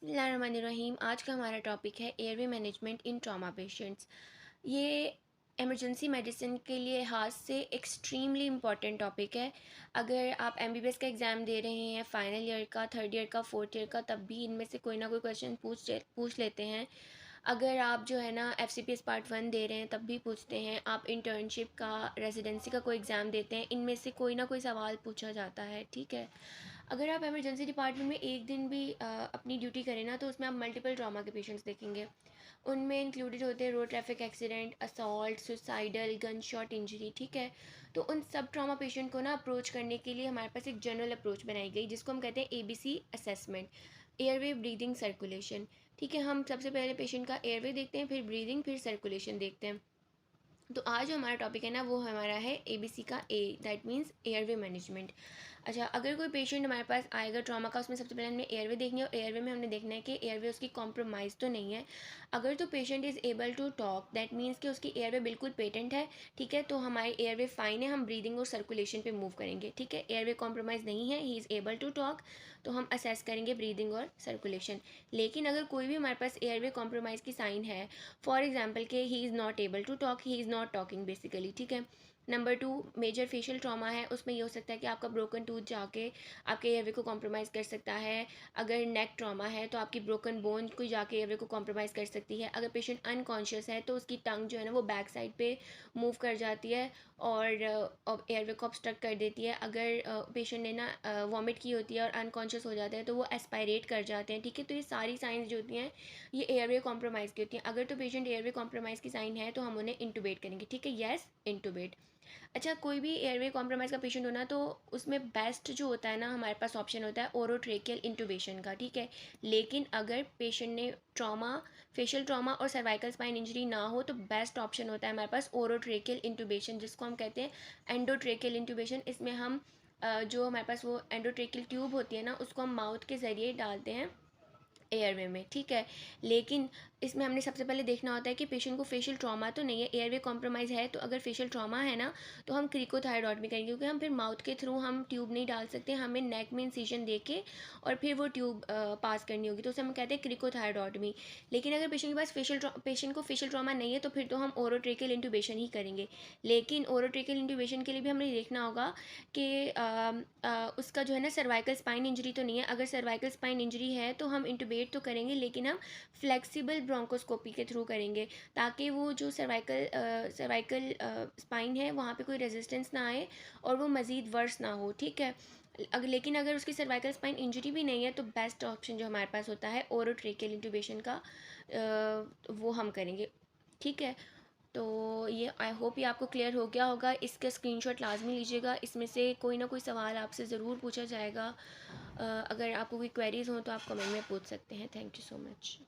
बिस्मिल्लाहिर्रहमानिर्रहीम। आज का हमारा टॉपिक है एयरवे मैनेजमेंट इन ट्रॉमा पेशेंट्स। ये इमरजेंसी मेडिसिन के लिहाज से एक्सट्रीमली इम्पॉर्टेंट टॉपिक है। अगर आप एमबीबीएस का एग्ज़ाम दे रहे हैं, फाइनल ईयर का, थर्ड ईयर का, फोर्थ ईयर का, तब भी इनमें से कोई ना कोई क्वेश्चन पूछ लेते हैं। अगर आप जो है ना एफसीपीएस पार्ट 1 दे रहे हैं तब भी पूछते हैं। आप इंटर्नशिप का, रेजिडेंसी का कोई एग्ज़ाम देते हैं, इनमें से कोई ना कोई सवाल पूछा जाता है। ठीक है, अगर आप इमरजेंसी डिपार्टमेंट में एक दिन भी अपनी ड्यूटी करें ना, तो उसमें आप मल्टीपल ट्रॉमा के पेशेंट्स देखेंगे। उनमें इंक्लूडेड होते हैं road traffic accident, assault, suicidal, gun shot injury. ठीक है, तो उन सब ट्रॉमा पेशेंट को ना अप्रोच करने के लिए हमारे पास एक जनरल अप्रोच बनाई गई, जिसको हम कहते हैं ABC assessment, airway breathing circulation. ठीक है, हम सबसे पहले पेशेंट का एयरवे देखते हैं, फिर ब्रीदिंग, फिर सर्कुलेशन देखते हैं। तो आज जो हमारा टॉपिक है ना, वो हमारा है ABC का A, that means airway management. अच्छा, अगर कोई पेशेंट हमारे पास आएगा ट्रॉमा का, उसमें सबसे पहले हमने एयरवे देखनी है, और एयरवे में हमने देखना है कि एयरवे उसकी कॉम्प्रोमाइज़ तो नहीं है। अगर तो patient is able to talk, that means कि उसकी एयरवे बिल्कुल पेटेंट है। ठीक है, तो हमारी एयरवे फाइन है, हम ब्रीदिंग और सर्कुलेशन पे मूव करेंगे। ठीक है, एयरवे कॉम्प्रोमाइज़ नहीं है, he is able to talk, तो हम असेस करेंगे ब्रीदिंग और सर्कुलेशन। लेकिन अगर कोई भी हमारे पास एयरवे कॉम्प्रोमाइज़ की साइन है, फॉर एग्जाम्पल के he is not able to talk, he is not talking basically. ठीक है, नंबर 2, मेजर फेशियल ट्रॉमा है, उसमें ये हो सकता है कि आपका ब्रोकन टूथ जाके आपके एयरवे को कॉम्प्रोमाइज़ कर सकता है। अगर नेक ट्रॉमा है तो आपकी ब्रोकन बोन को जाके एयरवे को कॉम्प्रोमाइज़ कर सकती है। अगर पेशेंट अनकॉन्शियस है तो उसकी टंग जो है ना वो बैक साइड पे मूव कर जाती है और एयरवे को ऑब्स्ट्रक्ट कर देती है। अगर पेशेंट ने ना वॉमिट की होती है और अनकॉन्शियस हो जाता है तो वो एस्पायरेट कर जाते हैं। ठीक है, तो ये सारी साइंस जो होती हैं ये एयरवे कॉम्प्रोमाइज़ की होती हैं। अगर तो पेशेंट एयरवे कॉम्प्रोमाइज़ की साइन है तो हम उन्हें इंटूबेट करेंगे। ठीक है, येस, इंटूबेट। अच्छा, कोई भी एयरवे कॉम्प्रोमाइज़ का पेशेंट होना तो उसमें बेस्ट जो होता है ना, हमारे पास ऑप्शन होता है ओरोट्रेकियल इंटूबेशन का। ठीक है, लेकिन अगर पेशेंट ने ट्रॉमा, फेशियल ट्रॉमा और सर्वाइकल स्पाइन इंजरी ना हो तो बेस्ट ऑप्शन होता है हमारे पास ओरोट्रेकियल इंटूबेशन, जिसको हम कहते हैं एंडोट्रेकियल इंटूबेशन। इसमें हम जो हमारे पास वो एंडोट्रेकियल ट्यूब होती है ना, उसको हम माउथ के ज़रिए डालते हैं एयरवे में। ठीक है, लेकिन इसमें हमने सबसे पहले देखना होता है कि पेशेंट को फेशियल ट्रॉमा तो नहीं है, एयरवे कॉम्प्रोमाइज़ है। तो अगर फेशियल ट्रॉमा है ना, तो हम क्रिकोथायरॉयड करेंगे, क्योंकि हम फिर माउथ के थ्रू हम ट्यूब नहीं डाल सकते, हमें नेक में इंसिजन दे के और फिर वो ट्यूब पास करनी होगी, तो उसे हम कहते हैं क्रिकोथायरॉयडमी। लेकिन अगर पेशेंट के पास पेशेंट को फेशियल ट्रॉमा नहीं है तो फिर तो हम ओरोट्रेकियल इंटूबेशन ही करेंगे। लेकिन ओरोट्रेकियल इंटूबेशन के लिए भी हमें देखना होगा कि उसका जो है ना सर्वाइकल स्पाइन इंजरी तो नहीं है। अगर सर्वाइकल स्पाइन इंजरी है तो हम इंटूबेट तो करेंगे, लेकिन हम फ्लेक्सिबल ब्रोंकोस्कोपी के थ्रू करेंगे, ताकि वो जो सर्वाइकल स्पाइन है वहाँ पे कोई रेजिस्टेंस ना आए और वो मज़ीद वर्स ना हो। ठीक है, लेकिन अगर उसकी सर्वाइकल स्पाइन इंजरी भी नहीं है तो बेस्ट ऑप्शन जो हमारे पास होता है ओरोट्रेकियल इंटूबेशन का, वो हम करेंगे। ठीक है, तो ये आई होप ये आपको क्लियर हो गया होगा। इसका स्क्रीनशॉट लाजमी लीजिएगा, इसमें से कोई ना कोई सवाल आपसे ज़रूर पूछा जाएगा। अगर आपको कोई क्वेरीज़ हो तो आप कमेंट में पूछ सकते हैं। Thank you so much.